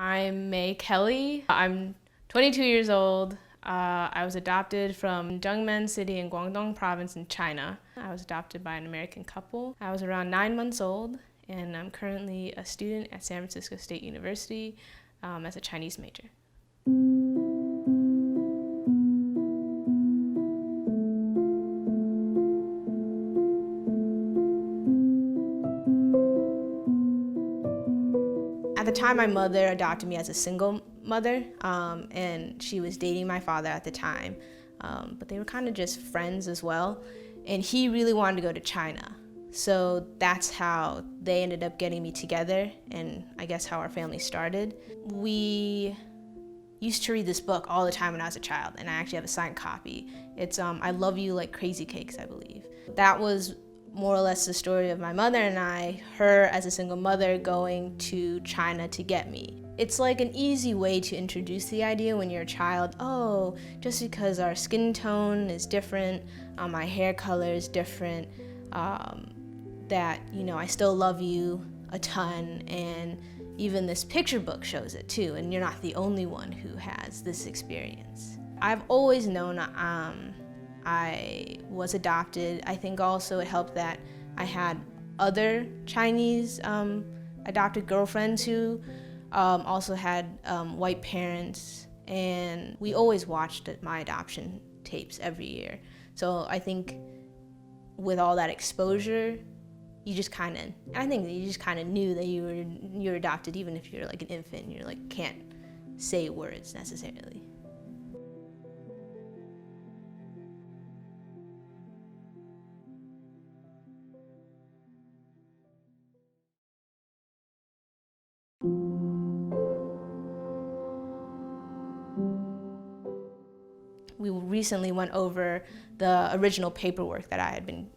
I'm May Kelly. I'm 22 years old. I was adopted from Zhengmen City in Guangdong Province in China. I was adopted by an American couple. I was around 9 months old, and I'm currently a student at San Francisco State University as a Chinese major. At the time, my mother adopted me as a single mother, and she was dating my father at the time, but they were kind of just friends as well, and he really wanted to go to China. So that's how they ended up getting me together, and I guess how our family started. We used to read this book all the time when I was a child, and I actually have a signed copy. It's I Love You Like Crazy Cakes, I believe. That was more or less the story of my mother and I, her as a single mother going to China to get me. It's like an easy way to introduce the idea when you're a child. Oh, just because our skin tone is different, my hair color is different, that, you know, I still love you a ton, and even this picture book shows it too, and you're not the only one who has this experience. I've always known I was adopted. I think also it helped that I had other Chinese adopted girlfriends who also had white parents, and we always watched my adoption tapes every year. So I think with all that exposure, you just kind of knew that you're adopted, even if you're like an infant. You're like can't say words necessarily. We recently went over the original paperwork that I had been,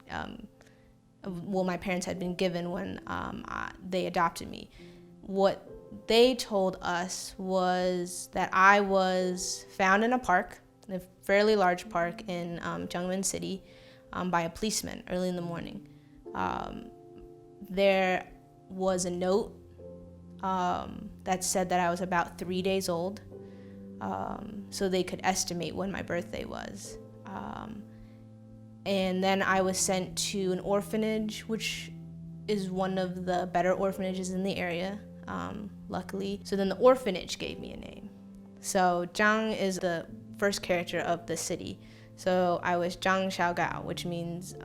my parents had been given when they adopted me. What they told us was that I was found in a park, a fairly large park in Zhengmen City, by a policeman early in the morning. There was a note that said that I was about 3 days old, so they could estimate when my birthday was. And then I was sent to an orphanage, which is one of the better orphanages in the area, luckily. So then the orphanage gave me a name. So Zhang is the first character of the city. So I was Zhang Xiaogao, which means,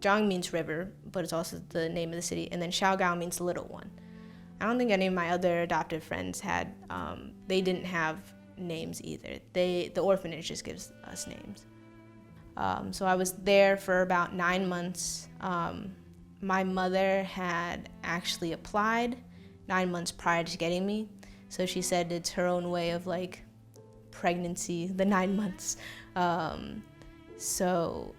Zhang means river, but it's also the name of the city, and then Xiaogao means little one. I don't think any of my other adopted friends had, they didn't have names either. The orphanage just gives us names. So I was there for about 9 months. My mother had actually applied 9 months prior to getting me. So she said it's her own way of like pregnancy, the 9 months. So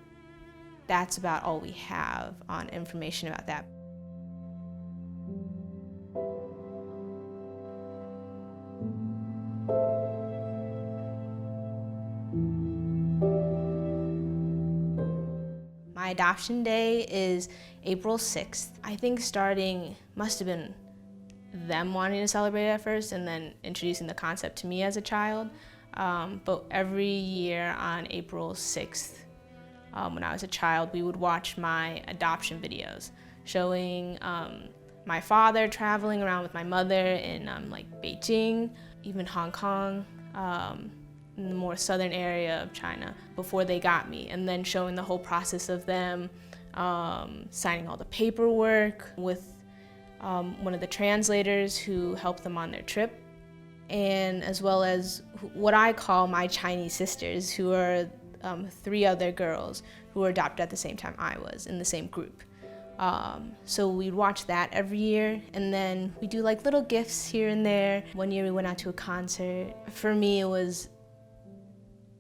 that's about all we have on information about that. My adoption day is April 6th. I think starting must have been them wanting to celebrate it at first and then introducing the concept to me as a child. But every year on April 6th, when I was a child, we would watch my adoption videos showing my father traveling around with my mother in like Beijing, even Hong Kong, in the more southern area of China before they got me, and then showing the whole process of them signing all the paperwork with one of the translators who helped them on their trip, and as well as what I call my Chinese sisters, who are 3 other girls who were adopted at the same time I was, in the same group. So we'd watch that every year, and then we do like little gifts here and there. One year we went out to a concert. For me,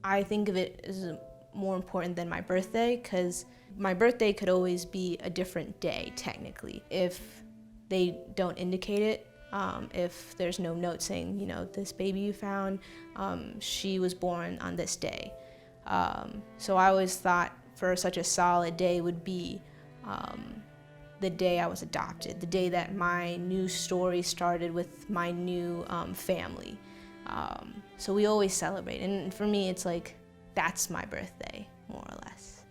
I think of it as more important than my birthday, because my birthday could always be a different day, technically, if they don't indicate it. If there's no note saying, you know, this baby you found, she was born on this day. So I always thought for such a solid day would be the day I was adopted, the day that my new story started with my new family. So we always celebrate, and for me it's like, that's my birthday, more or less.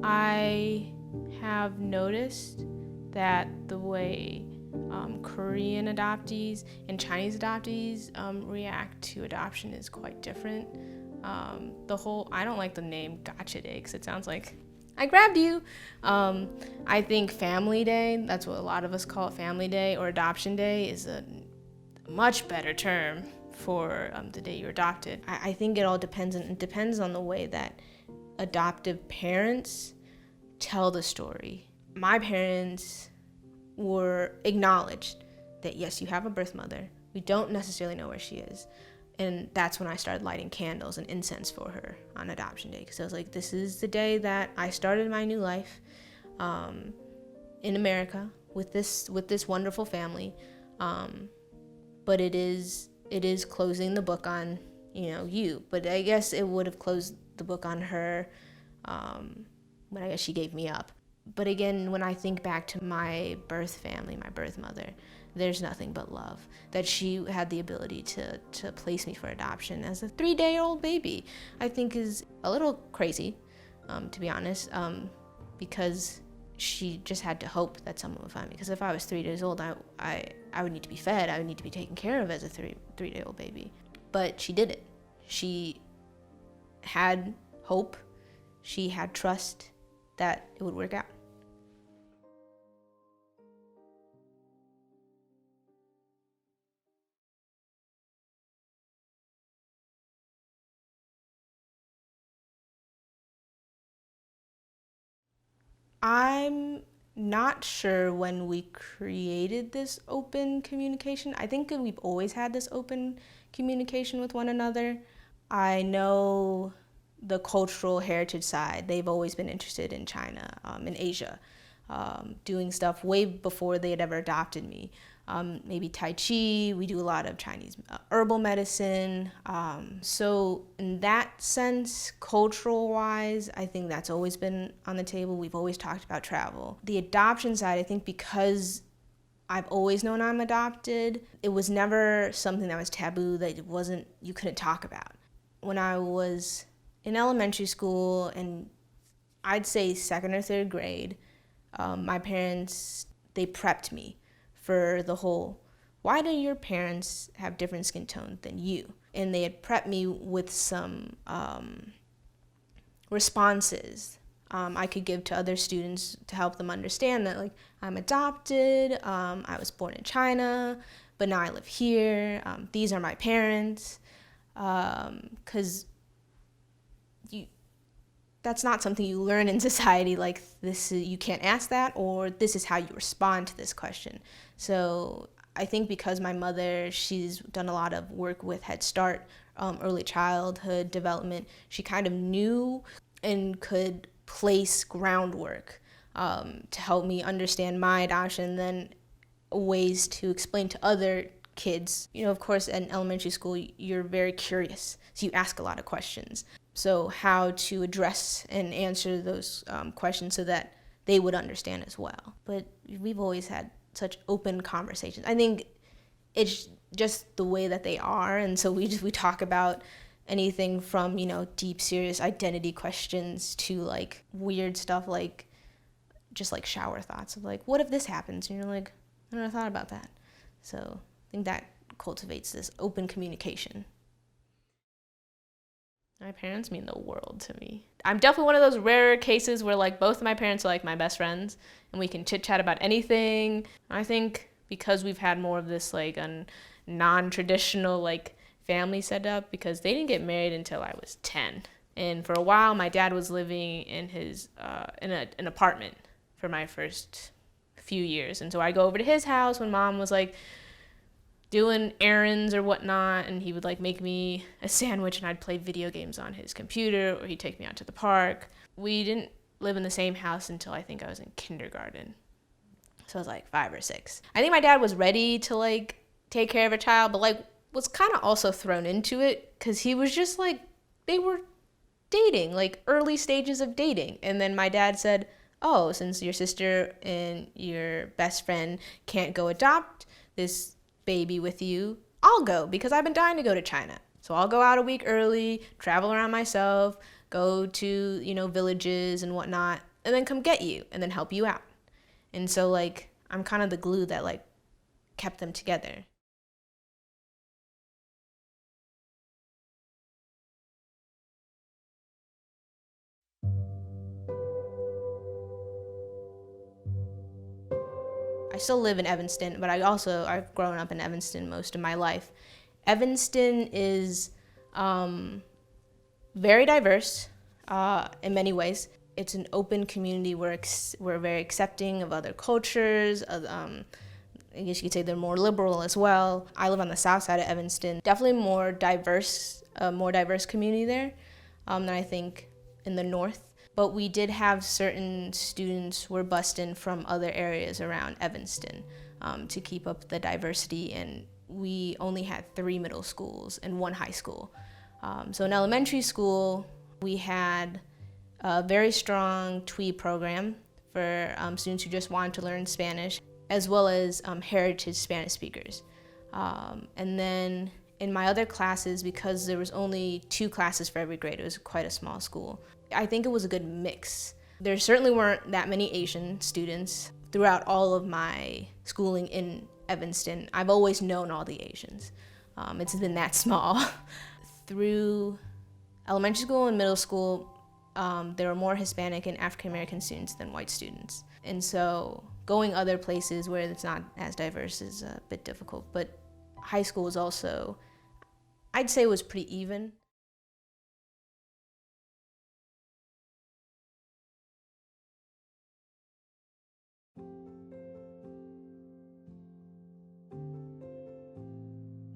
I have noticed that the way Korean adoptees and Chinese adoptees react to adoption is quite different. I don't like the name Gotcha Day because it sounds like I grabbed you. I think Family Day, that's what a lot of us call it, Family Day or Adoption Day, is a much better term for the day you're adopted. I think it all depends, and it depends on the way that adoptive parents tell the story. My parents were acknowledged that yes, you have a birth mother. We don't necessarily know where she is. And that's when I started lighting candles and incense for her on adoption day, because I was like, this is the day that I started my new life in America with this wonderful family. But it is closing the book on, you. But I guess it would have closed the book on her when I guess she gave me up. But again, when I think back to my birth family, my birth mother, there's nothing but love. That she had the ability to place me for adoption as a 3-day-old baby, I think is a little crazy, to be honest, because she just had to hope that someone would find me. Because if I was 3 days old, I would need to be fed, I would need to be taken care of as a 3-day-old baby. But she did it. She had hope. She had trust that it would work out. I'm not sure when we created this open communication. I think we've always had this open communication with one another. I know the cultural heritage side, they've always been interested in China, in Asia, doing stuff way before they had ever adopted me. Maybe Tai Chi, we do a lot of Chinese herbal medicine. So in that sense, cultural-wise, I think that's always been on the table. We've always talked about travel. The adoption side, I think because I've always known I'm adopted, it was never something that was taboo, that you couldn't talk about. When I was in elementary school, and I'd say 2nd or 3rd grade, my parents, they prepped me for the whole, why do your parents have different skin tone than you? And they had prepped me with some responses I could give to other students to help them understand that, like, I'm adopted, I was born in China, but now I live here, these are my parents, because that's not something you learn in society, like you can't ask that, or this is how you respond to this question. So I think because my mother, she's done a lot of work with Head Start, early childhood development, she kind of knew and could place groundwork to help me understand my adoption, and then ways to explain to other kids. Of course, in elementary school, you're very curious, so you ask a lot of questions. So how to address and answer those questions so that they would understand as well. But we've always had such open conversations. I think it's just the way that they are, and so we talk about anything from, deep, serious identity questions to like weird stuff, like just like shower thoughts of like, what if this happens? And you're like, I never thought about that. So I think that cultivates this open communication. My parents mean the world to me. I'm definitely one of those rare cases where like both of my parents are like my best friends and we can chit chat about anything. I think because we've had more of this like a non-traditional like family setup, because they didn't get married until I was 10. And for a while my dad was living in his in an apartment for my first few years. And so I go over to his house when mom was like doing errands or whatnot, and he would like make me a sandwich and I'd play video games on his computer, or he'd take me out to the park. We didn't live in the same house until I think I was in kindergarten. So I was like 5 or 6. I think my dad was ready to like take care of a child, but like was kind of also thrown into it because he was just like, they were dating, like early stages of dating. And then my dad said, oh, since your sister and your best friend can't go adopt this baby with you, I'll go because I've been dying to go to China. So I'll go out a week early, travel around myself, go to, villages and whatnot, and then come get you and then help you out. And so like, I'm kind of the glue that like kept them together. I still live in Evanston, but I've grown up in Evanston most of my life. Evanston is very diverse in many ways. It's an open community. We're very accepting of other cultures. I guess you could say they're more liberal as well. I live on the south side of Evanston. Definitely more diverse community there than I think in the north. But we did have certain students were bused in from other areas around Evanston to keep up the diversity, and we only had 3 middle schools and 1 high school. So in elementary school, we had a very strong TWE program for students who just wanted to learn Spanish, as well as heritage Spanish speakers. And then in my other classes, because there was only 2 classes for every grade, it was quite a small school, I think it was a good mix. There certainly weren't that many Asian students throughout all of my schooling in Evanston. I've always known all the Asians. It's been that small. Through elementary school and middle school, there were more Hispanic and African American students than white students. And so going other places where it's not as diverse is a bit difficult. But high school was also, I'd say it was pretty even.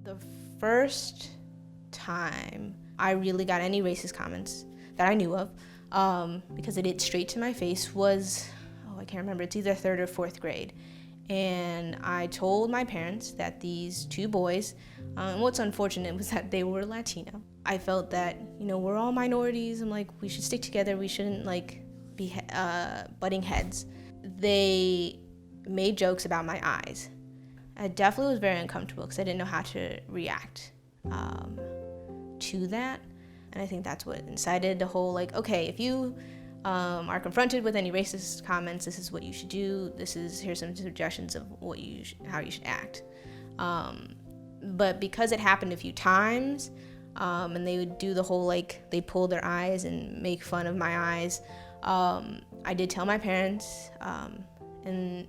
The first time I really got any racist comments that I knew of, because it hit straight to my face, was, I can't remember, it's either 3rd or 4th grade. And I told my parents that these 2 boys, and what's unfortunate was that they were Latino. I felt that, we're all minorities, and like, we should stick together, we shouldn't like be butting heads. They made jokes about my eyes. I definitely was very uncomfortable because I didn't know how to react to that. And I think that's what incited the whole, like, okay, if you are confronted with any racist comments, this is what you should do. Here's some suggestions of how you should act. But because it happened a few times, and they would do the whole, like, they pull their eyes and make fun of my eyes, I did tell my parents, and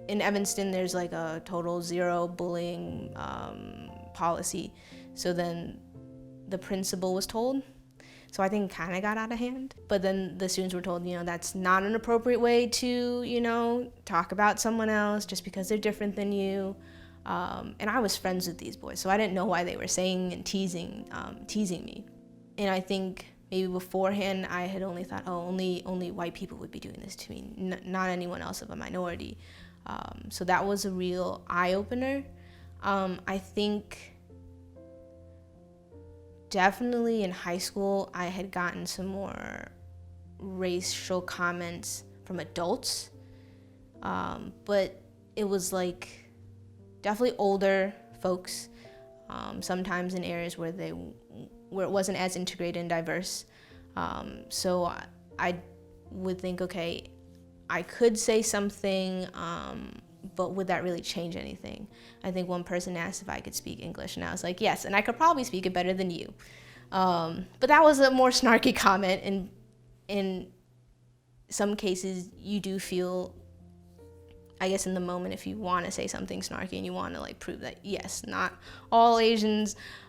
in Evanston, there's like a total 0 bullying policy. So then the principal was told. So I think it kind of got out of hand. But then the students were told, that's not an appropriate way to, talk about someone else just because they're different than you. And I was friends with these boys, so I didn't know why they were saying and teasing me. And I think maybe beforehand I had only thought, only white people would be doing this to me, not anyone else of a minority. So that was a real eye-opener. I think definitely in high school I had gotten some more racial comments from adults, but it was like definitely older folks, sometimes in areas where it wasn't as integrated and diverse. So I would think, okay, I could say something, but would that really change anything? I think one person asked if I could speak English, and I was like, yes, and I could probably speak it better than you. But that was a more snarky comment, and in some cases, you do feel, I guess in the moment, if you want to say something snarky and you want to like prove that, yes, not all Asian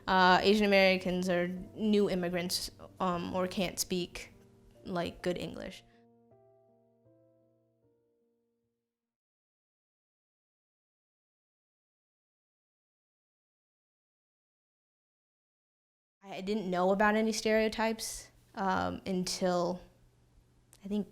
Americans are new immigrants or can't speak like good English. I didn't know about any stereotypes until I think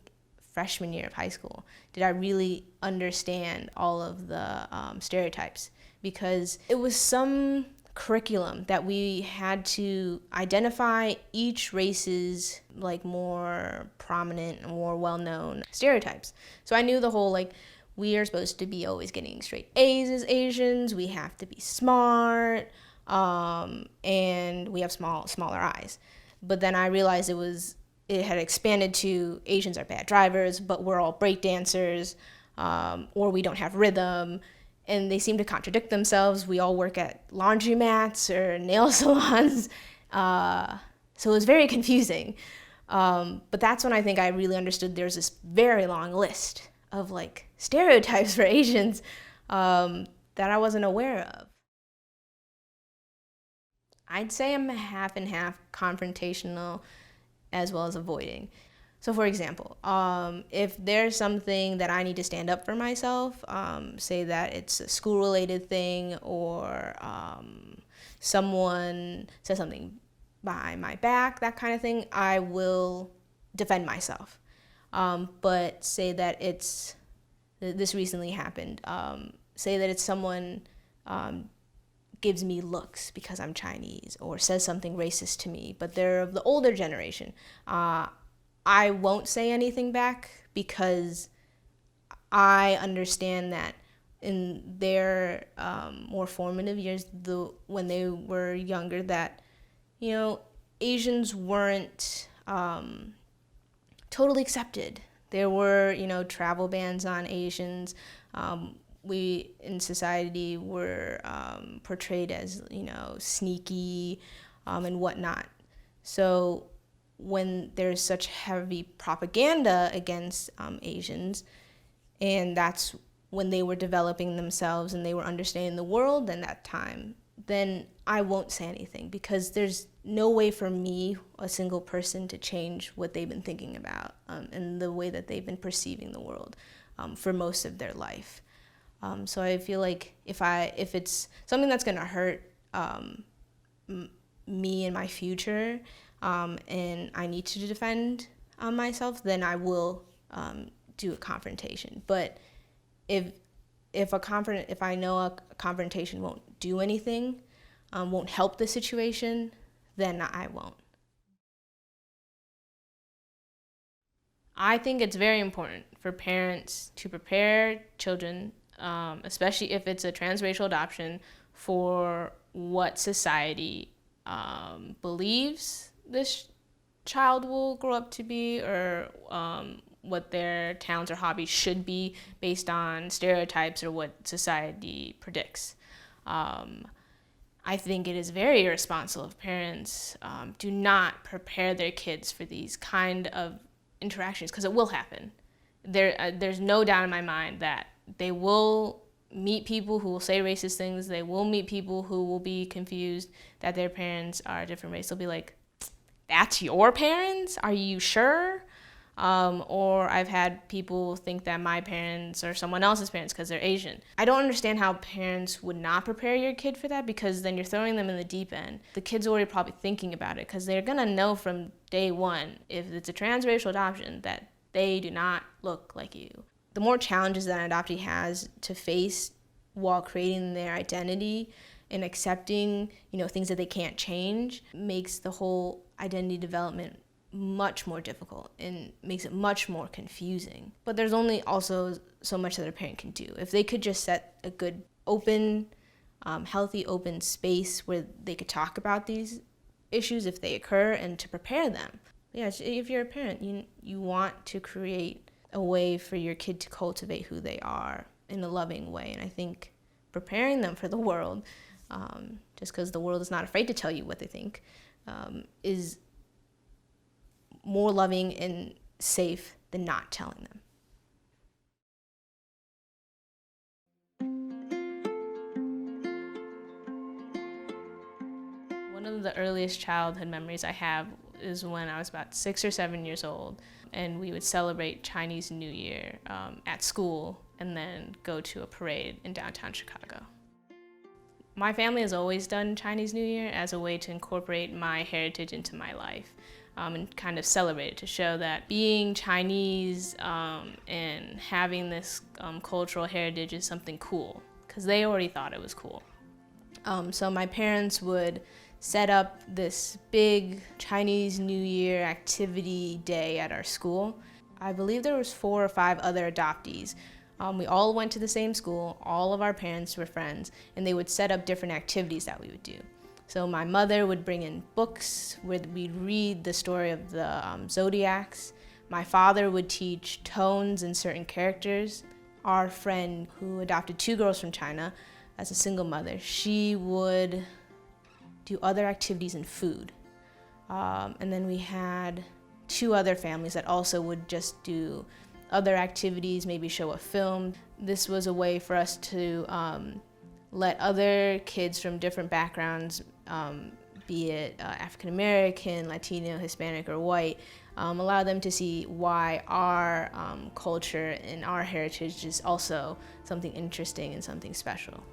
freshman year of high school. Did I really understand all of the stereotypes? Because it was some curriculum that we had to identify each race's like more prominent and more well-known stereotypes. So I knew the whole like, we are supposed to be always getting straight A's as Asians, we have to be smart, and we have smaller eyes. But then I realized it had expanded to Asians are bad drivers, but we're all break dancers, or we don't have rhythm, and they seem to contradict themselves. We all work at laundromats or nail salons, so it was very confusing. But that's when I think I really understood there's this very long list of like stereotypes for Asians that I wasn't aware of. I'd say I'm half and half confrontational as well as avoiding. So for example, if there's something that I need to stand up for myself, say that it's a school-related thing, or someone says something behind my back, that kind of thing, I will defend myself. But say that this recently happened, say that it's someone gives me looks because I'm Chinese, or says something racist to me, but they're of the older generation. I won't say anything back because I understand that in their more formative years, when they were younger, that, you know, Asians weren't totally accepted. There were, you know, travel bans on Asians. We in society were portrayed as, you know, sneaky and whatnot. So when there's such heavy propaganda against Asians, and that's when they were developing themselves and they were understanding the world in that time, then I won't say anything, because there's no way for me, a single person, to change what they've been thinking about and the way that they've been perceiving the world for most of their life. So I feel like if it's something that's gonna hurt me in my future, and I need to defend myself, then I will do a confrontation. But if I know a confrontation won't do anything, won't help the situation, then I won't. I think it's very important for parents to prepare children, especially if it's a transracial adoption, for what society believes this child will grow up to be, or what their talents or hobbies should be based on stereotypes or what society predicts. I think it is very irresponsible if parents do not prepare their kids for these kind of interactions, because it will happen. There's no doubt in my mind that they will meet people who will say racist things. They will meet people who will be confused that their parents are a different race. They'll be like, that's your parents? Are you sure? Or I've had people think that my parents are someone else's parents because they're Asian. I don't understand how parents would not prepare your kid for that, because then you're throwing them in the deep end. The kid's already probably thinking about it, because they're gonna know from day one, if it's a transracial adoption, that they do not look like you. The more challenges that an adoptee has to face while creating their identity and accepting, you know, things that they can't change, makes the whole identity development much more difficult and makes it much more confusing. But there's only also so much that a parent can do. If they could just set a good, open, healthy, open space where they could talk about these issues if they occur, and to prepare them. Yeah, if you're a parent, you want to create a way for your kid to cultivate who they are in a loving way. And I think preparing them for the world, just because the world is not afraid to tell you what they think, is more loving and safe than not telling them. One of the earliest childhood memories I have is when I was about 6 or 7 years old, and we would celebrate Chinese New Year at school and then go to a parade in downtown Chicago. My family has always done Chinese New Year as a way to incorporate my heritage into my life, and kind of celebrate it, to show that being Chinese and having this cultural heritage is something cool, because they already thought it was cool. So my parents would set up this big Chinese New Year activity day at our school. I believe there was 4 or 5 other adoptees. We all went to the same school, all of our parents were friends, and they would set up different activities that we would do. So my mother would bring in books where we'd read the story of the zodiacs. My father would teach tones and certain characters. Our friend who adopted 2 girls from China as a single mother, she would do other activities and food. And then we had 2 other families that also would just do other activities, maybe show a film. This was a way for us to let other kids from different backgrounds, be it African American, Latino, Hispanic, or white, allow them to see why our culture and our heritage is also something interesting and something special.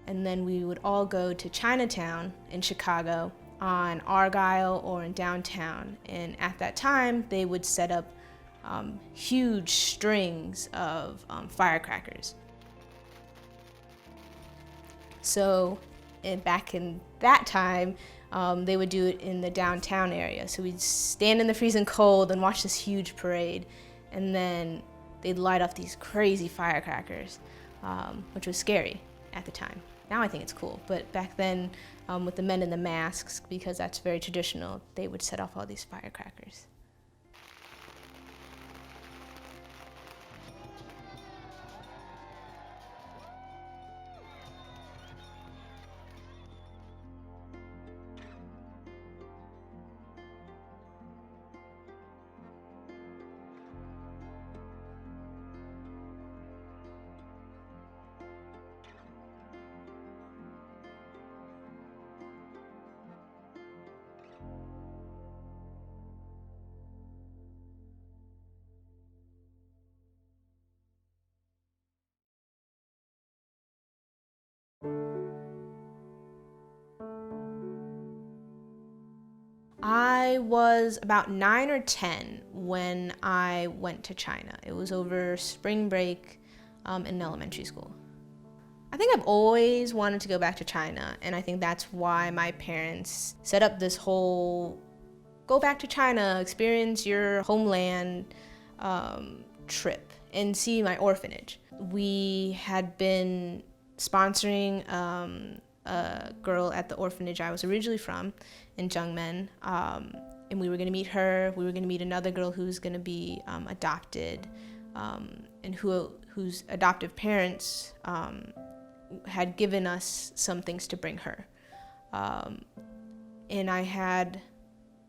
And then we would all go to Chinatown in Chicago, on Argyle or in downtown. And at that time, they would set up huge strings of firecrackers. So back in that time, they would do it in the downtown area. So we'd stand in the freezing cold and watch this huge parade. And then they'd light off these crazy firecrackers, which was scary at the time. Now I think it's cool, but back then, with the men in the masks, because that's very traditional, they would set off all these firecrackers. I was about 9 or 10 when I went to China. It was over spring break in elementary school. I think I've always wanted to go back to China, and I think that's why my parents set up this whole go back to China, experience your homeland trip, and see my orphanage. We had been sponsoring a girl at the orphanage I was originally from in Jungmen, and we were going to meet her. We were going to meet another girl who's going to be adopted, and whose adoptive parents had given us some things to bring her. And I had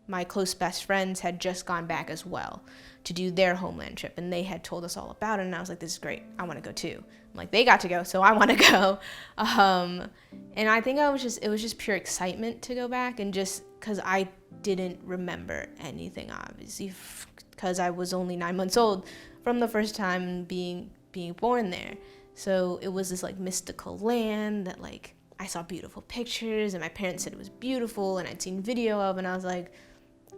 my close best friends had just gone back as well to do their homeland trip, and they had told us all about it, and I was like, this is great, I want to go too. I'm like, they got to go, so I want to go. And I think it was just pure excitement to go back, and just because I didn't remember anything, obviously, because I was only 9 months old from the first time being born there. So it was this like mystical land that like I saw beautiful pictures, and my parents said it was beautiful, and I'd seen video of, and I was like,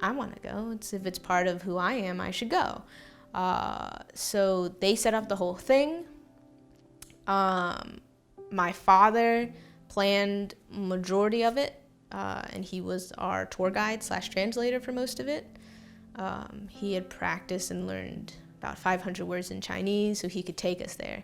I want to go. If it's part of who I am, I should go. So they set up the whole thing. My father planned majority of it, and he was our tour guide / translator for most of it. He had practiced and learned about 500 words in Chinese, so he could take us there.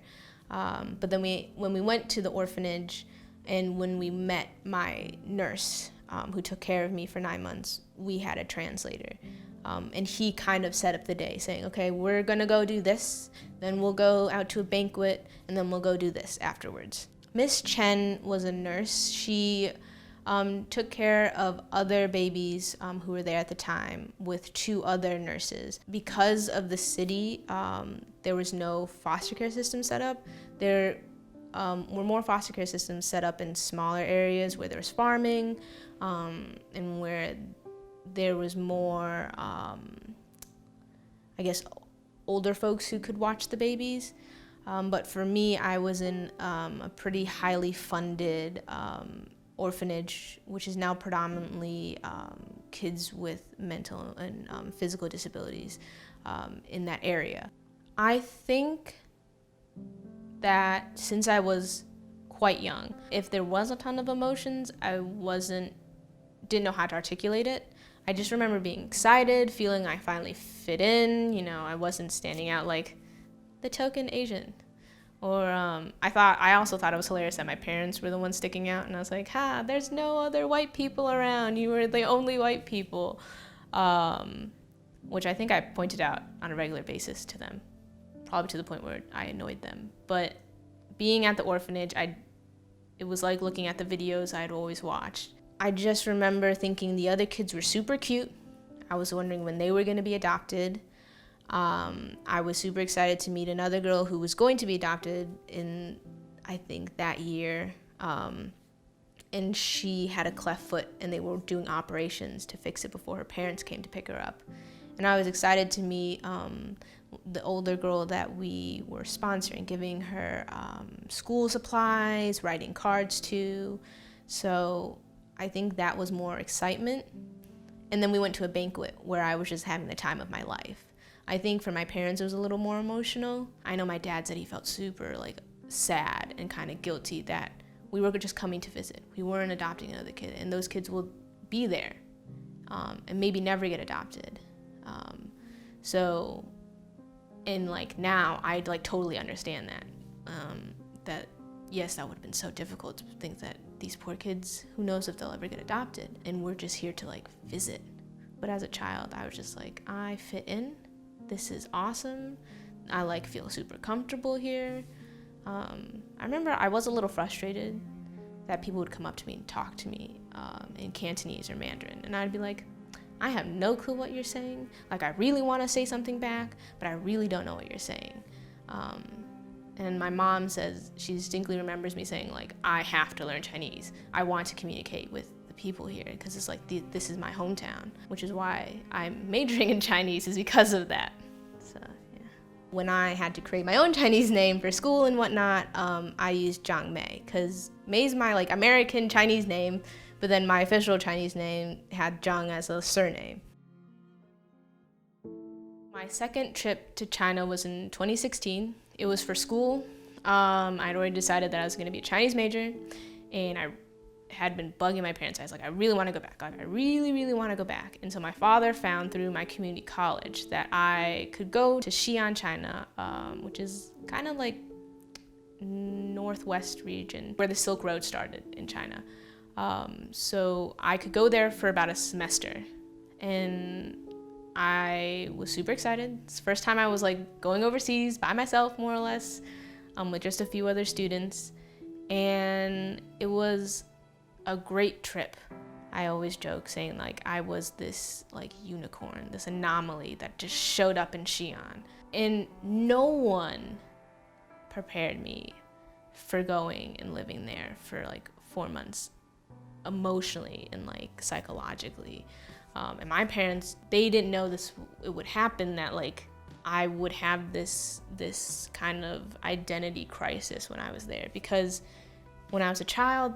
But then when we went to the orphanage, and when we met my nurse, who took care of me for 9 months, we had a translator. And he kind of set up the day saying, okay, we're gonna go do this, then we'll go out to a banquet, and then we'll go do this afterwards. Miss Chen was a nurse. She took care of other babies who were there at the time with 2 other nurses. Because of the city, there was no foster care system set up. There were more foster care systems set up in smaller areas where there was farming, and where there was more, I guess, older folks who could watch the babies. But for me, I was in a pretty highly funded orphanage, which is now predominantly kids with mental and physical disabilities in that area. I think that since I was quite young. If there was a ton of emotions, I didn't know how to articulate it. I just remember being excited, feeling I finally fit in. You know, I wasn't standing out like the token Asian. Or I also thought it was hilarious that my parents were the ones sticking out, and I was like, there's no other white people around. You were the only white people, which I think I pointed out on a regular basis to them, probably to the point where I annoyed them. But being at the orphanage, it was like looking at the videos I'd always watched. I just remember thinking the other kids were super cute. I was wondering when they were going to be adopted. I was super excited to meet another girl who was going to be adopted in, I think, that year. And she had a cleft foot, and they were doing operations to fix it before her parents came to pick her up. And I was excited to meet the older girl that we were sponsoring, giving her school supplies, writing cards to. So I think that was more excitement. And then we went to a banquet where I was just having the time of my life. I think for my parents, it was a little more emotional. I know my dad said he felt super sad and kind of guilty that we were just coming to visit. We weren't adopting another kid, and those kids will be there and maybe never get adopted. Now I totally understand that. That yes, that would have been so difficult to think that these poor kids, who knows if they'll ever get adopted, and we're just here to visit. But as a child, I was just I fit in. This is awesome. I feel super comfortable here. I remember I was a little frustrated that people would come up to me and talk to me in Cantonese or Mandarin, and I'd be like, I have no clue what you're saying. I really want to say something back, but I really don't know what you're saying. And my mom says she distinctly remembers me saying, I have to learn Chinese. I want to communicate with the people here because it's this is my hometown, which is why I'm majoring in Chinese, is because of that. So, yeah. When I had to create my own Chinese name for school and whatnot, I used Zhang Mei, because Mei's my American Chinese name, but then my official Chinese name had Zhang as a surname. My second trip to China was in 2016. It was for school. I'd already decided that I was going to be a Chinese major, and I had been bugging my parents. I was I really want to go back. I really, really want to go back. And so my father found through my community college that I could go to Xi'an, China, which is kind of northwest region where the Silk Road started in China. So I could go there for about a semester, and I was super excited. It's the first time I was going overseas by myself, more or less, with just a few other students, and it was a great trip. I always joke saying I was this unicorn, this anomaly that just showed up in Xi'an, and no one prepared me for going and living there for 4 months, emotionally and psychologically. And my parents, they didn't know it would happen, that I would have this kind of identity crisis when I was there, because when I was a child,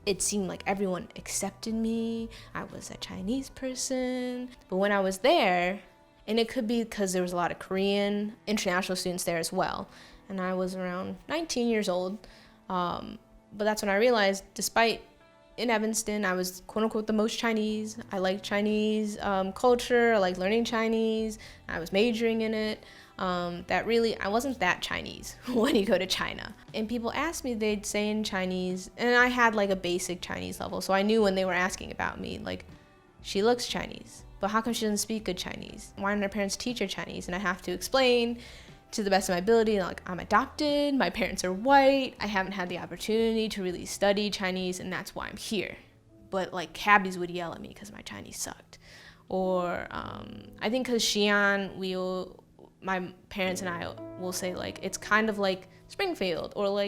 it seemed like everyone accepted me. I was a Chinese person. But when I was there, and it could be because there was a lot of Korean international students there as well, and I was around 19 years old, but that's when I realized, despite in Evanston, I was quote-unquote the most Chinese. I liked Chinese culture. I liked learning Chinese. I was majoring in it. That really, I wasn't that Chinese when you go to China. And people asked me, they'd say in Chinese, and I had a basic Chinese level, so I knew when they were asking about me, she looks Chinese, but how come she doesn't speak good Chinese? Why didn't her parents teach her Chinese? And I have to explain to the best of my ability, I'm adopted, my parents are white, I haven't had the opportunity to really study Chinese, and that's why I'm here. But cabbies would yell at me because my Chinese sucked. Or I think because Xi'an, my parents and I will say it's kind of like Springfield or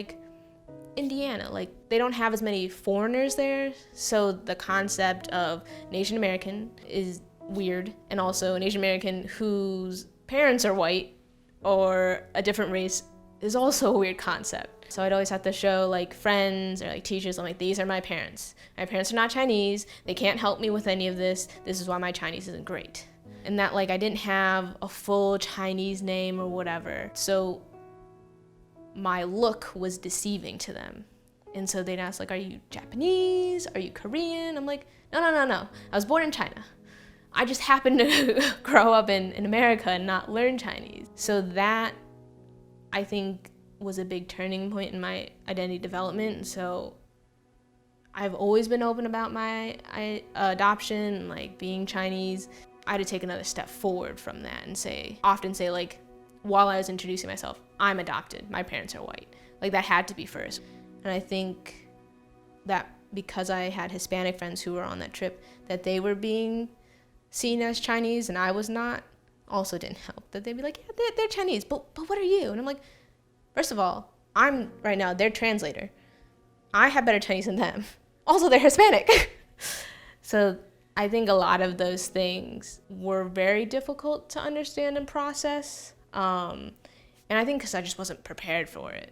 Indiana. They don't have as many foreigners there, so the concept of an Asian American is weird, and also an Asian American whose parents are white or a different race is also a weird concept. So I'd always have to show friends or teachers, I'm these are my parents. My parents are not Chinese. They can't help me with any of this. This is why my Chinese isn't great. And that I didn't have a full Chinese name or whatever. So my look was deceiving to them. And so they'd ask, like, are you Japanese? Are you Korean? I'm like, no. I was born in China. I just happened to grow up in America and not learn Chinese. So that, I think, was a big turning point in my identity development. And so I've always been open about my adoption, like being Chinese. I had to take another step forward from that and often say, like, while I was introducing myself, I'm adopted, my parents are white. Like, that had to be first. And I think that because I had Hispanic friends who were on that trip, that they were being seen as Chinese and I was not, also didn't help. That they'd be like, yeah, they're Chinese, but what are you? And I'm like, first of all, I'm right now their translator. I have better Chinese than them. Also, they're Hispanic. So I think a lot of those things were very difficult to understand and process. And I think because I just wasn't prepared for it.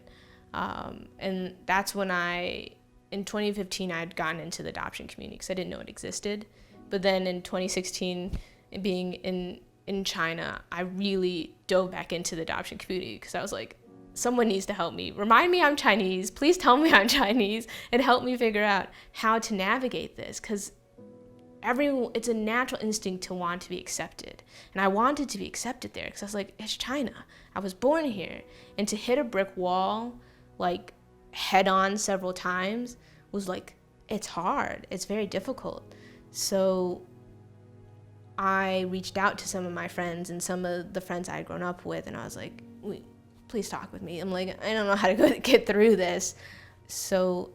And that's when in 2015, I had gotten into the adoption community because I didn't know it existed. But then in 2016, being in China, I really dove back into the adoption community because I was like, someone needs to help me. Remind me I'm Chinese. Please tell me I'm Chinese and help me figure out how to navigate this, because it's a natural instinct to want to be accepted. And I wanted to be accepted there because I was like, it's China. I was born here. And to hit a brick wall, like, head on several times was like, it's hard. It's very difficult. So I reached out to some of my friends and some of the friends I had grown up with, and I was like, please talk with me. I'm like, I don't know how to get through this. So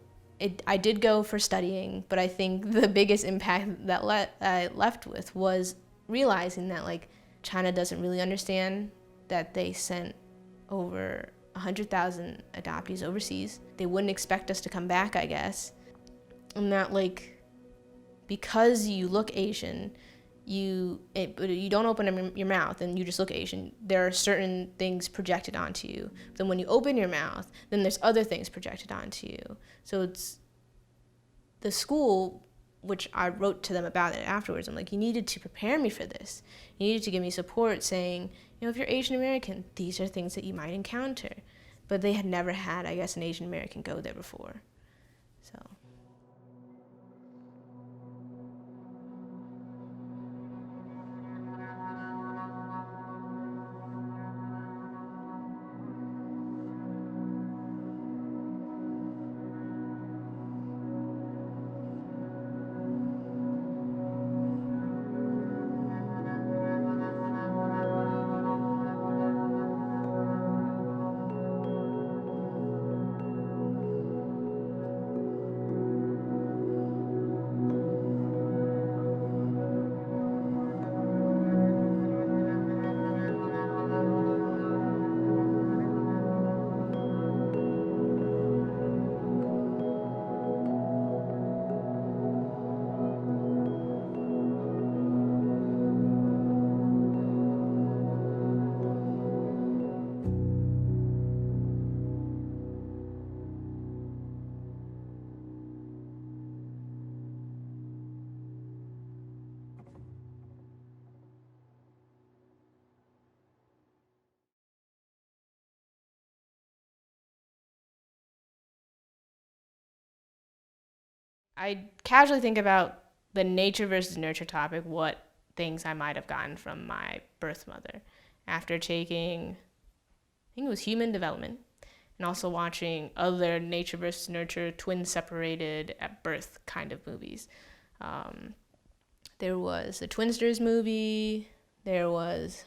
I did go for studying, but I think the biggest impact that I left with was realizing that, like, China doesn't really understand that they sent over 100,000 adoptees overseas. They wouldn't expect us to come back, I guess. And that, like, because you look Asian, you don't open your mouth and you just look Asian, there are certain things projected onto you. Then when you open your mouth, then there's other things projected onto you. So it's the school, which I wrote to them about it afterwards. I'm like, you needed to prepare me for this. You needed to give me support saying, if you're Asian American, these are things that you might encounter. But they had never had, I guess, an Asian American go there before. So. I casually think about the nature versus nurture topic, what things I might have gotten from my birth mother after taking, I think it was Human Development, and also watching other nature versus nurture, twins separated at birth kind of movies. There was the Twinsters movie. There was,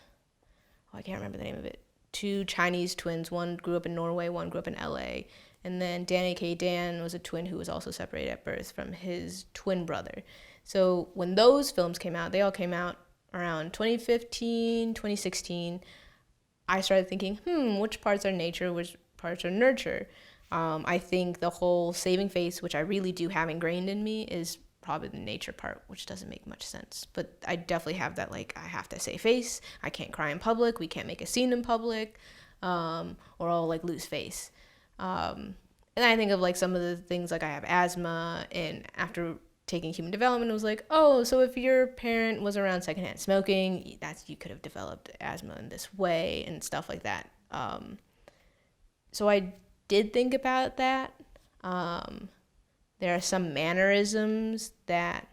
I can't remember the name of it. 2 Chinese twins. One grew up in Norway, one grew up in LA. And then Dan, a.k.a. Dan, was a twin who was also separated at birth from his twin brother. So when those films came out, they all came out around 2015, 2016. I started thinking, which parts are nature, which parts are nurture? I think the whole saving face, which I really do have ingrained in me, is probably the nature part, which doesn't make much sense. But I definitely have that, like, I have to save face. I can't cry in public. We can't make a scene in public, or I'll, like, lose face. And I think of, like, some of the things, like, I have asthma, and after taking Human Development, it was like, oh, so if your parent was around secondhand smoking, you could have developed asthma in this way and stuff like that. So I did think about that. There are some mannerisms that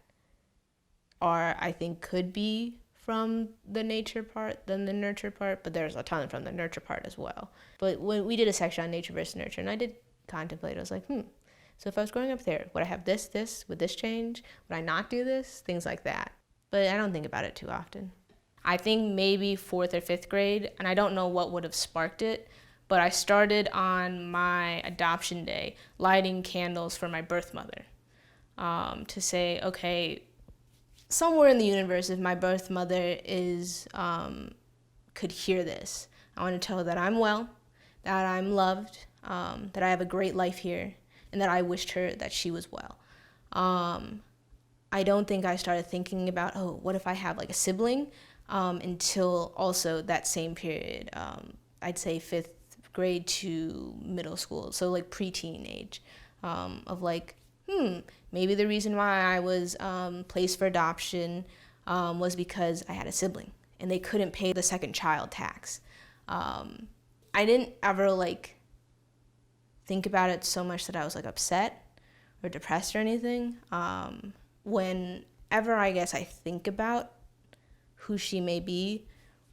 I think could be from the nature part than the nurture part, but there's a ton from the nurture part as well. But when we did a section on nature versus nurture, and I did contemplate, I was like, so if I was growing up there, would I have this, would this change? Would I not do this? Things like that. But I don't think about it too often. I think maybe 4th or 5th grade, and I don't know what would have sparked it, but I started on my adoption day lighting candles for my birth mother, to say, okay, somewhere in the universe, if my birth mother could hear this, I want to tell her that I'm well, that I'm loved, that I have a great life here, and that I wished her that she was well. I don't think I started thinking about, what if I have like a sibling, until also that same period, I'd say 5th grade to middle school, so like preteen age, of like, maybe the reason why I was placed for adoption was because I had a sibling and they couldn't pay the second child tax. I didn't ever like think about it so much that I was like upset or depressed or anything. Whenever I guess I think about who she may be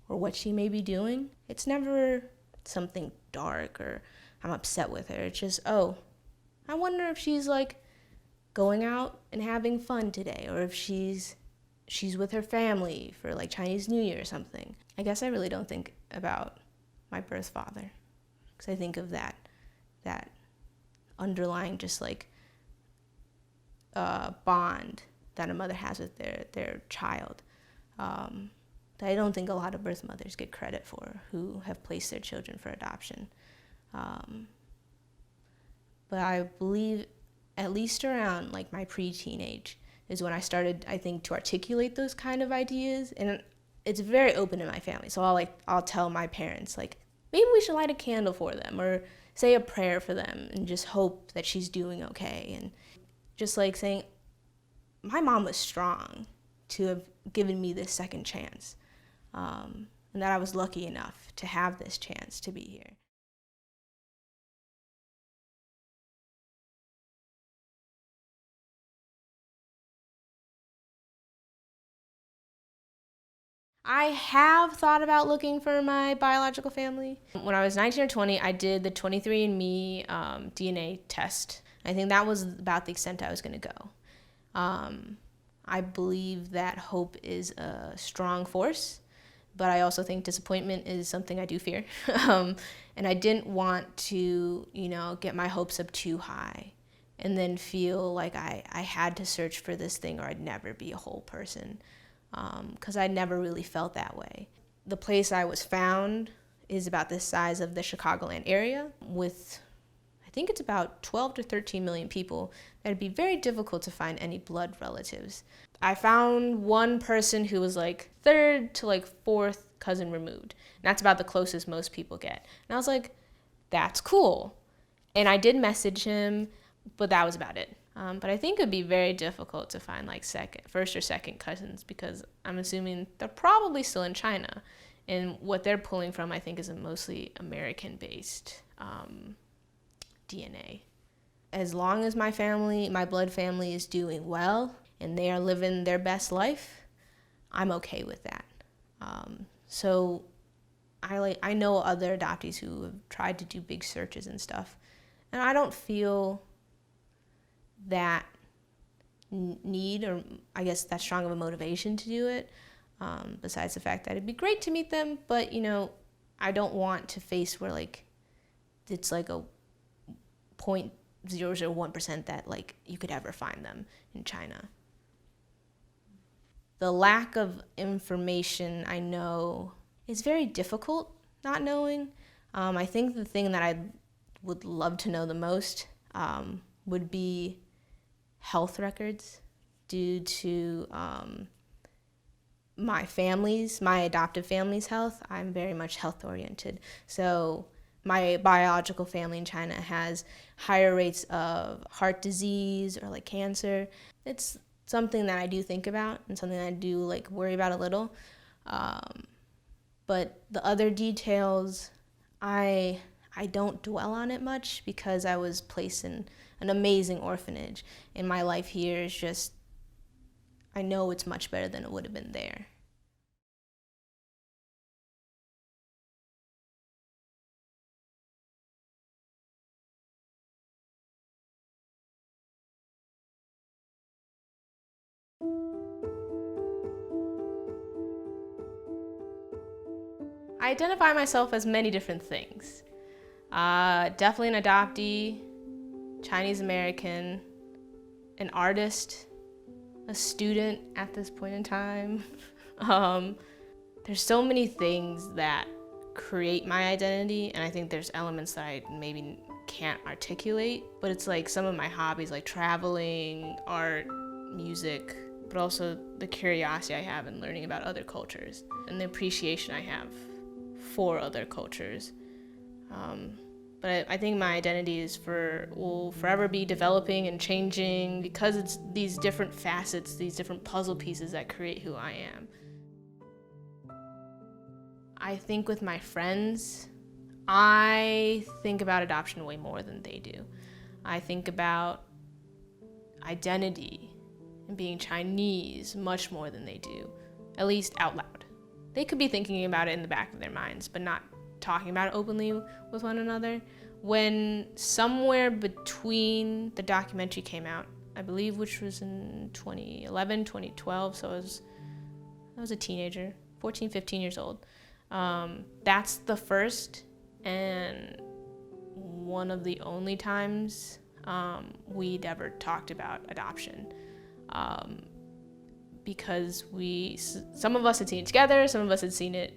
or what she may be doing, it's never something dark or I'm upset with her. It's just, I wonder if she's like going out and having fun today, or if she's with her family for like Chinese New Year or something. I guess I really don't think about my birth father, because I think of that underlying just like bond that a mother has with their child, that I don't think a lot of birth mothers get credit for, who have placed their children for adoption. But I believe at least around like my preteen age is when I started, I think, to articulate those kind of ideas. And it's very open in my family. So I'll tell my parents, like, maybe we should light a candle for them or say a prayer for them and just hope that she's doing okay. And just like saying, my mom was strong to have given me this second chance, and that I was lucky enough to have this chance to be here. I have thought about looking for my biological family. When I was 19 or 20, I did the 23andMe DNA test. I think that was about the extent I was going to go. I believe that hope is a strong force, but I also think disappointment is something I do fear. And I didn't want to, get my hopes up too high and then feel like I had to search for this thing or I'd never be a whole person. Because I never really felt that way. The place I was found is about the size of the Chicagoland area, with I think it's about 12 to 13 million people. It'd be very difficult to find any blood relatives. I found one person who was like 3rd to like 4th cousin removed. And that's about the closest most people get. And I was like, that's cool. And I did message him, but that was about it. But I think it would be very difficult to find like first or second cousins, because I'm assuming they're probably still in China. And what they're pulling from, I think, is a mostly American-based DNA. As long as my blood family is doing well and they are living their best life, I'm okay with that. So I know other adoptees who have tried to do big searches and stuff, and I don't feel that need, or I guess that strong of a motivation to do it, besides the fact that it'd be great to meet them, but I don't want to face where like it's like a 0.001% that like you could ever find them in China. The lack of information, I know, is very difficult not knowing. I think the thing that I would love to know the most would be health records, due to my adoptive family's health. I'm very much health oriented. So my biological family in China has higher rates of heart disease or like cancer. It's something that I do think about and something that I do like worry about a little. But the other details, I I don't dwell on it much because I was placed in an amazing orphanage. And my life here is just, I know it's much better than it would have been there. I identify myself as many different things. Definitely an adoptee, Chinese American, an artist, a student at this point in time. There's so many things that create my identity, and I think there's elements that I maybe can't articulate, but it's like some of my hobbies, like traveling, art, music, but also the curiosity I have in learning about other cultures and the appreciation I have for other cultures. But I think my identity will forever be developing and changing because it's these different facets, these different puzzle pieces that create who I am. I think with my friends, I think about adoption way more than they do. I think about identity and being Chinese much more than they do, at least out loud. They could be thinking about it in the back of their minds, but not talking about it openly with one another. When Somewhere Between, the documentary came out, I believe, which was in 2011, 2012, so I was a teenager, 14, 15 years old. That's the first and one of the only times we'd ever talked about adoption. Because some of us had seen it together, some of us had seen it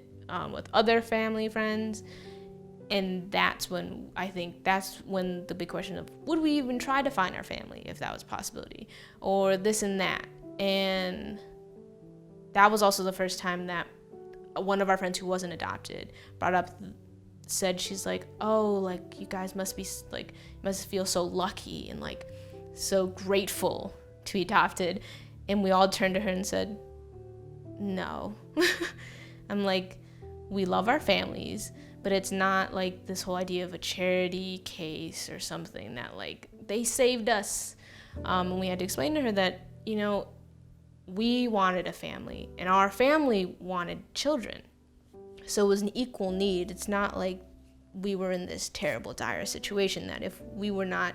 with other family friends, and that's when the big question of, would we even try to find our family if that was a possibility, or this and that. And that was also the first time that one of our friends who wasn't adopted said, she's like, oh, like, you guys must feel so lucky and like so grateful to be adopted. And we all turned to her and said, no. I'm like, we love our families, but it's not like this whole idea of a charity case or something that like they saved us. And we had to explain to her that, we wanted a family and our family wanted children. So it was an equal need. It's not like we were in this terrible, dire situation that if we were not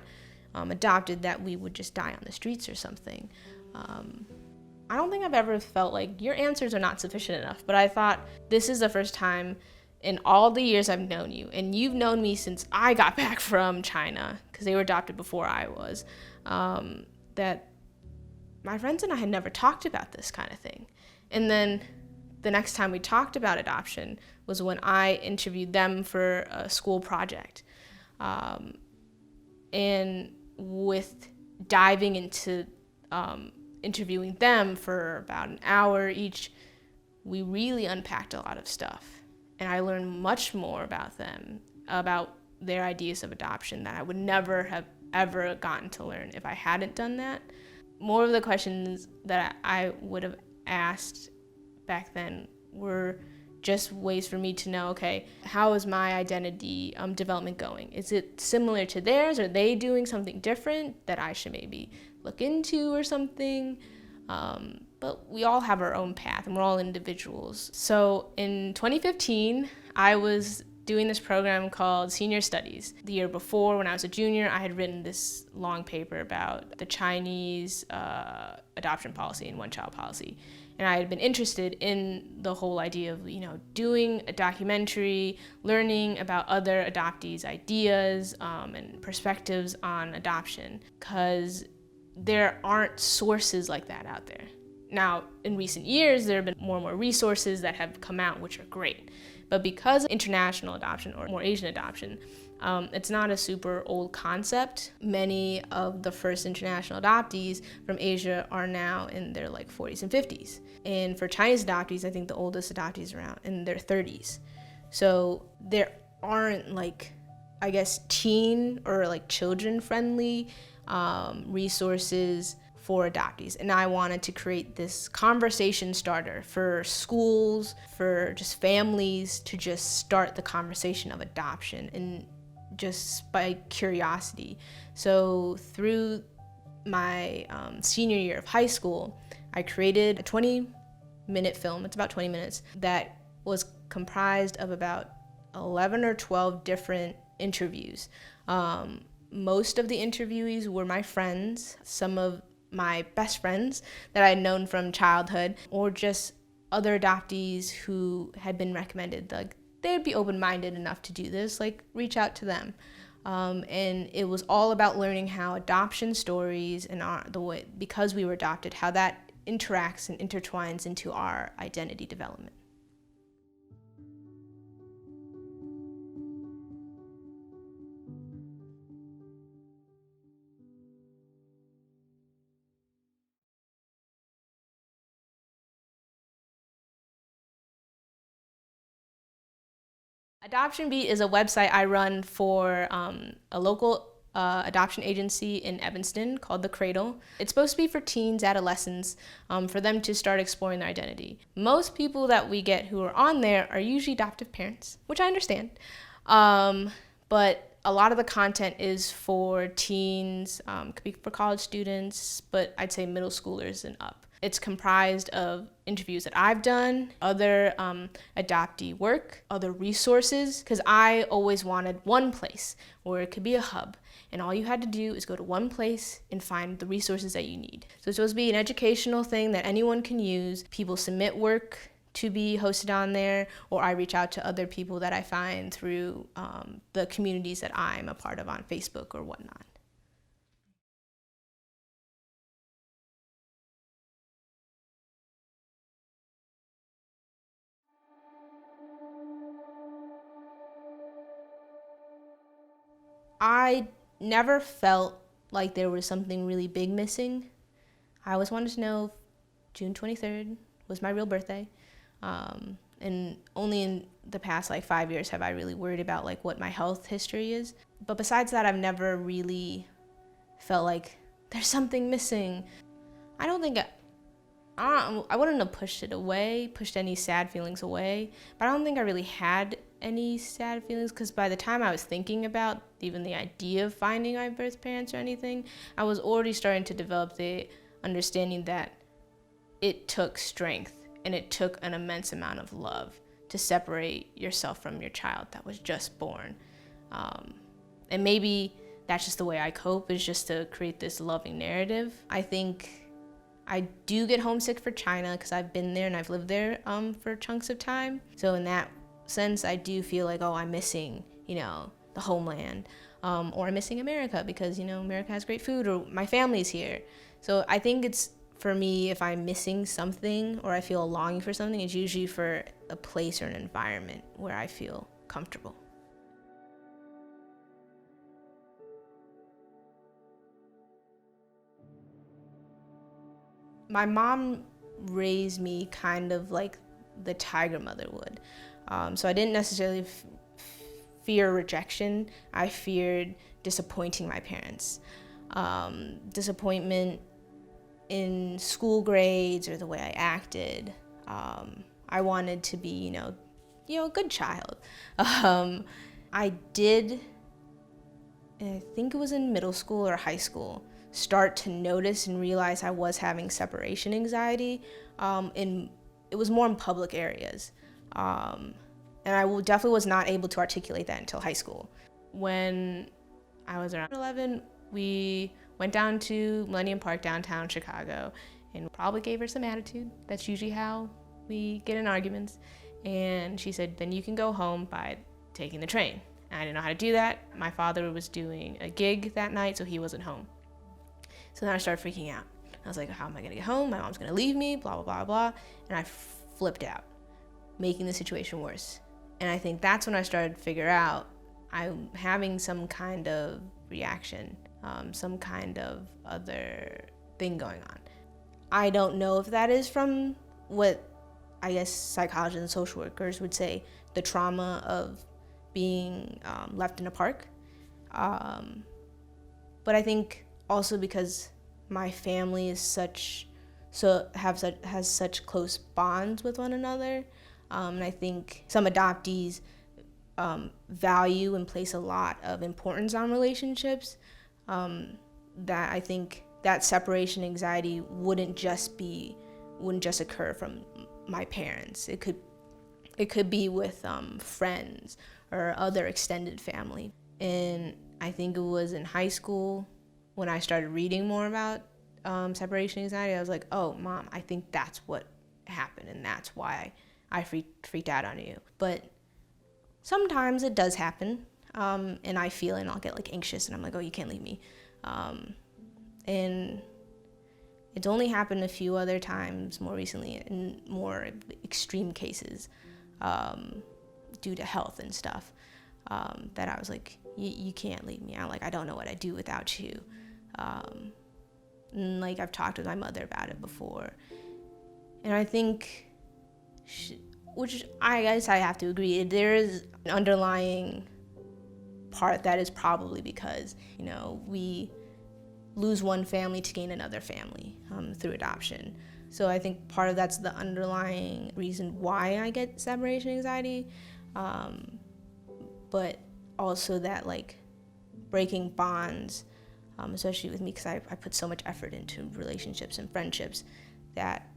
adopted, that we would just die on the streets or something. I don't think I've ever felt like your answers are not sufficient enough, but I thought this is the first time in all the years I've known you, and you've known me since I got back from China, because they were adopted before I was, that my friends and I had never talked about this kind of thing. And then the next time we talked about adoption was when I interviewed them for a school project. And with diving into interviewing them for about an hour each, we really unpacked a lot of stuff. And I learned much more about them, about their ideas of adoption that I would never have ever gotten to learn if I hadn't done that. More of the questions that I would have asked back then were just ways for me to know, okay, how is my identity development going? Is it similar to theirs? Are they doing something different that I should maybe look into or something? But we all have our own path and we're all individuals. So in 2015, I was doing this program called Senior Studies. The year before, when I was a junior, I had written this long paper about the Chinese adoption policy and one-child policy. And I had been interested in the whole idea of, doing a documentary, learning about other adoptees' ideas and perspectives on adoption, because there aren't sources like that out there. Now, in recent years, there have been more and more resources that have come out, which are great. But because of international adoption or more Asian adoption, it's not a super old concept. Many of the first international adoptees from Asia are now in their 40s and 50s. And for Chinese adoptees, I think the oldest adoptees are around in their 30s. So there aren't teen or children-friendly resources for adoptees. And I wanted to create this conversation starter for schools, for just families to just start the conversation of adoption and just by curiosity. So through my senior year of high school, I created a 20-minute film, it's about 20 minutes, that was comprised of about 11 or 12 different interviews. Most of the interviewees were my friends, some of my best friends that I had known from childhood, or just other adoptees who had been recommended. Like, they'd be open-minded enough to do this, like reach out to them. And it was all about learning how adoption stories and the way, because we were adopted, how that interacts and intertwines into our identity development. Adoption Beat is a website I run for a local adoption agency in Evanston called The Cradle. It's supposed to be for teens, adolescents, for them to start exploring their identity. Most people that we get who are on there are usually adoptive parents, which I understand. But a lot of the content is for teens, could be for college students, but I'd say middle schoolers and up. It's comprised of interviews that I've done, other adoptee work, other resources, because I always wanted one place where it could be a hub, and all you had to do is go to one place and find the resources that you need. So it's supposed to be an educational thing that anyone can use. People submit work to be hosted on there, or I reach out to other people that I find through the communities that I'm a part of on Facebook or whatnot. I never felt like there was something really big missing. I always wanted to know if June 23rd was my real birthday. And only in the past 5 years have I really worried about what my health history is. But besides that, I've never really felt like there's something missing. I don't think I wouldn't have pushed any sad feelings away, but I don't think I really had any sad feelings, because by the time I was thinking about even the idea of finding my birth parents or anything, I was already starting to develop the understanding that it took strength and it took an immense amount of love to separate yourself from your child that was just born. And maybe that's just the way I cope, is just to create this loving narrative. I think I do get homesick for China because I've been there and I've lived there for chunks of time. So in that sense, I do feel like, oh, I'm missing, the homeland, or I'm missing America because, America has great food, or my family's here. So I think it's, for me, if I'm missing something or I feel a longing for something, it's usually for a place or an environment where I feel comfortable. My mom raised me kind of like the tiger mother would. So I didn't necessarily fear rejection. I feared disappointing my parents. Disappointment in school grades or the way I acted. I wanted to be, a good child. I did, I think it was in middle school or high school, start to notice and realize I was having separation anxiety. It was more in public areas. And I definitely was not able to articulate that until high school. When I was around 11, we went down to Millennium Park, downtown Chicago, and probably gave her some attitude. That's usually how we get in arguments. And she said, then you can go home by taking the train. And I didn't know how to do that. My father was doing a gig that night, so he wasn't home. So then I started freaking out. I was like, how am I gonna get home? My mom's gonna leave me, blah, blah, blah, blah. And I flipped out, making the situation worse. And I think that's when I started to figure out I'm having some kind of reaction, some kind of other thing going on. I don't know if that is from what I guess psychologists and social workers would say, the trauma of being left in a park. But I think also because my family is has such close bonds with one another. And I think some adoptees value and place a lot of importance on relationships, that I think that separation anxiety wouldn't just occur from my parents. It could be with friends or other extended family. And I think it was in high school when I started reading more about separation anxiety. I was like, oh, Mom, I think that's what happened, and that's why I freaked out on you. But sometimes it does happen, and I feel it, and I'll get like anxious, and I'm like, oh, you can't leave me. And it's only happened a few other times more recently in more extreme cases, due to health and stuff, that I was like, you can't leave me. I don't know what I'd do without you. And like I've talked with my mother about it before. And I think, which I guess I have to agree, there is an underlying part that is probably because, we lose one family to gain another family through adoption. So I think part of that's the underlying reason why I get separation anxiety, but also that like breaking bonds, especially with me because I put so much effort into relationships and friendships, that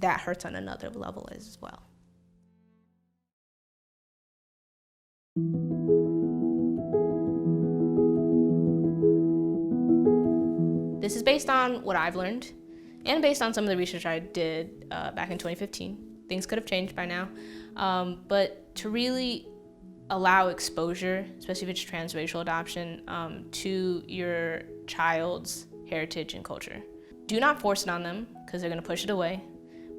hurts on another level as well. This is based on what I've learned and based on some of the research I did back in 2015. Things could have changed by now, but to really allow exposure, especially if it's transracial adoption, to your child's heritage and culture. Do not force it on them because they're going to push it away,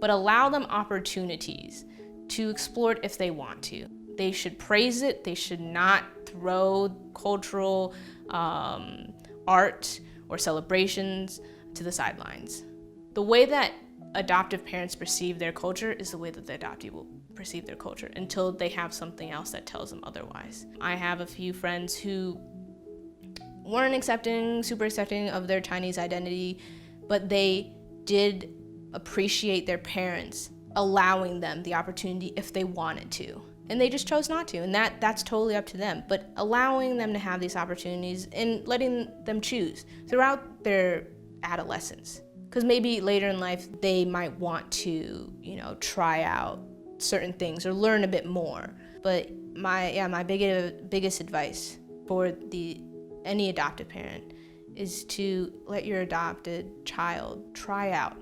but allow them opportunities to explore it if they want to. They should praise it. They should not throw cultural art or celebrations to the sidelines. The way that adoptive parents perceive their culture is the way that the adoptee will perceive their culture until they have something else that tells them otherwise. I have a few friends who weren't super accepting of their Chinese identity, but they did appreciate their parents allowing them the opportunity if they wanted to. And they just chose not to, and that's totally up to them. But allowing them to have these opportunities and letting them choose throughout their adolescence. Because maybe later in life, they might want to, try out certain things or learn a bit more. But my biggest advice for any adoptive parent is to let your adopted child try out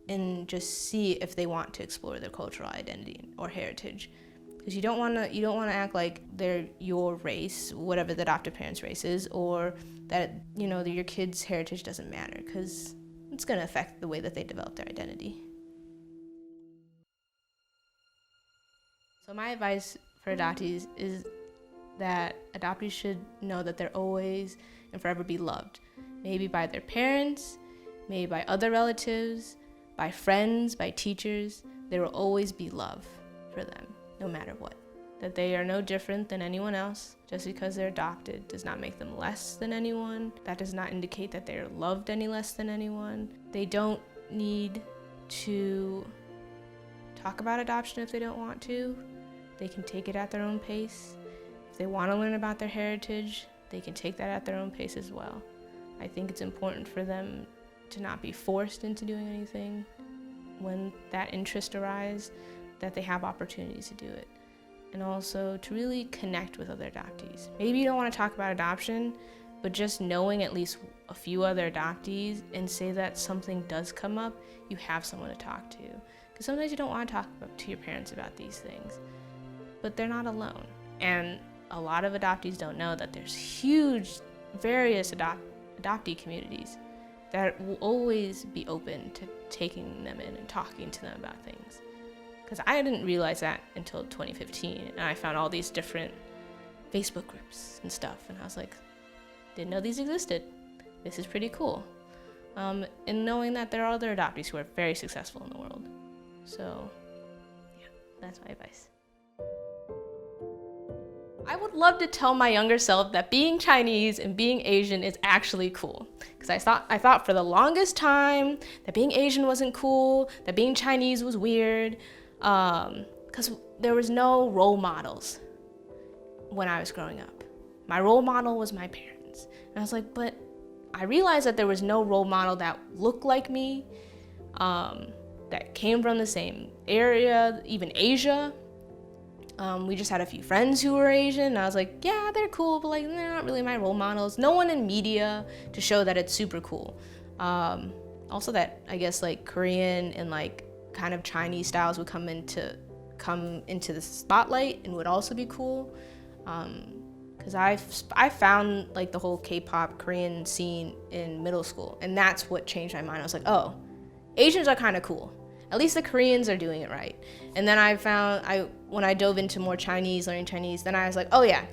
and just see if they want to explore their cultural identity or heritage. Because you don't want to act like they're your race, whatever the adoptive parent's race is, or that your kid's heritage doesn't matter, because it's going to affect the way that they develop their identity. So my advice for adoptees is that adoptees should know that they're always and forever be loved, maybe by their parents, maybe by other relatives, by friends, by teachers. There will always be love for them, no matter what. That they are no different than anyone else. Just because they're adopted does not make them less than anyone. That does not indicate that they're loved any less than anyone. They don't need to talk about adoption if they don't want to. They can take it at their own pace. If they want to learn about their heritage, they can take that at their own pace as well. I think it's important for them to not be forced into doing anything. When that interest arises, that they have opportunities to do it. And also to really connect with other adoptees. Maybe you don't want to talk about adoption, but just knowing at least a few other adoptees and say that something does come up, you have someone to talk to. Because sometimes you don't want to talk to your parents about these things, but they're not alone. And a lot of adoptees don't know that there's huge, various adoptee communities that will always be open to taking them in and talking to them about things. Because I didn't realize that until 2015, and I found all these different Facebook groups and stuff, and I was like, didn't know these existed. This is pretty cool. And knowing that there are other adoptees who are very successful in the world. So, yeah, that's my advice. I would love to tell my younger self that being Chinese and being Asian is actually cool. Because I thought for the longest time that being Asian wasn't cool, that being Chinese was weird, because there was no role models. when I was growing up. My role model was my parents. And I was like, but I realized that there was no role model that looked like me, that came from the same area, even Asia. We just had a few friends who were Asian, and I was like, yeah, they're cool, but like, they're not really my role models. No one in media to show that it's super cool. Also that, I guess, like Korean and like kind of Chinese styles would come into the spotlight and would also be cool. Because I found like the whole K-pop Korean scene in middle school, and that's what changed my mind. I was like, oh, Asians are kind of cool. At least the Koreans are doing it right. And then when I dove into more Chinese, learning Chinese, then I was like, oh yeah,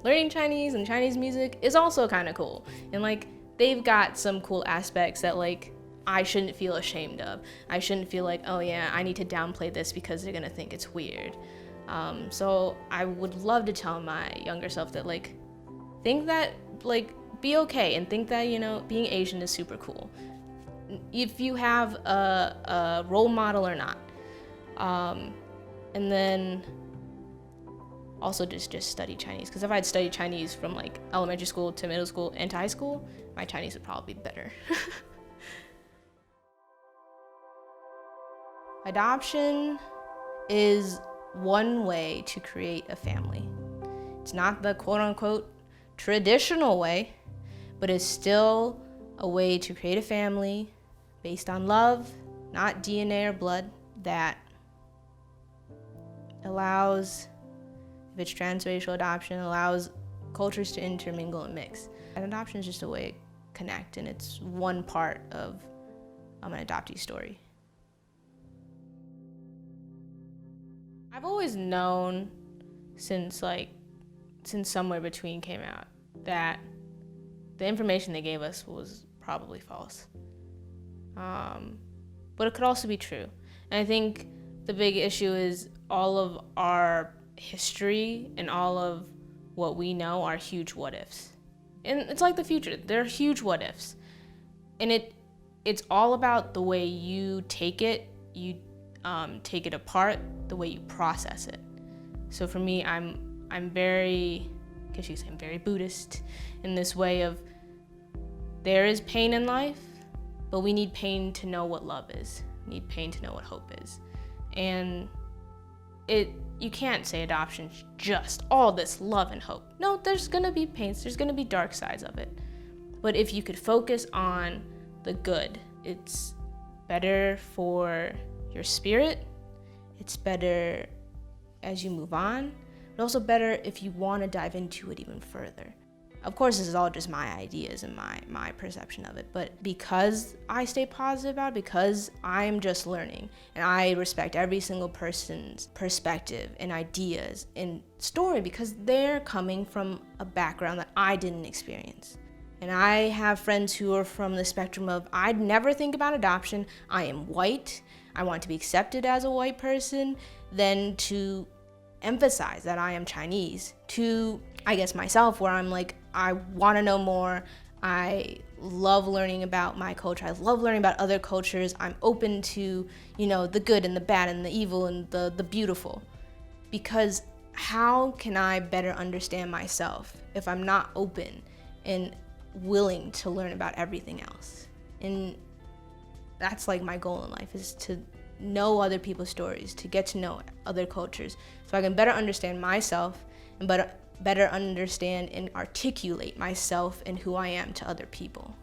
learning Chinese and Chinese music is also kind of cool. And like, they've got some cool aspects that like, I shouldn't feel ashamed of. I shouldn't feel like, oh yeah, I need to downplay this because they're gonna think it's weird. So I would love to tell my younger self that like, think that, like, be okay and think that, you know, being Asian is super cool. If you have a role model or not. And then also just study Chinese, because if I'd studied Chinese from like elementary school to middle school and to high school, my Chinese would probably be better. Adoption is one way to create a family. It's not the quote-unquote traditional way, but it's still a way to create a family based on love, not DNA or blood, that allows, if it's transracial adoption, allows cultures to intermingle and mix. And adoption is just a way to connect, and it's one part of an adoptee story. I've always known since Somewhere Between came out that the information they gave us was probably false. But it could also be true. And I think the big issue is all of our history and all of what we know are huge what ifs. And it's like the future, they're huge what ifs. And it's all about the way you take it, take it apart, the way you process it. So for me, I'm very, I guess you could say I'm very Buddhist in this way of, there is pain in life, but we need pain to know what love is. We need pain to know what hope is. And you can't say adoption's just all this love and hope. No, there's gonna be pains, there's gonna be dark sides of it. But if you could focus on the good, it's better for your spirit, it's better as you move on, but also better if you want to dive into it even further. Of course, this is all just my ideas and my perception of it, but because I stay positive about it, because I'm just learning, and I respect every single person's perspective and ideas and story, because they're coming from a background that I didn't experience. And I have friends who are from the spectrum of, I'd never think about adoption, I am white, I want to be accepted as a white person, then to emphasize that I am Chinese, to, I guess, myself, where I'm like, I want to know more, I love learning about my culture, I love learning about other cultures, I'm open to, the good and the bad and the evil and the beautiful. Because how can I better understand myself if I'm not open and willing to learn about everything else? And that's like my goal in life, is to know other people's stories, to get to know other cultures, so I can better understand myself and better understand and articulate myself and who I am to other people.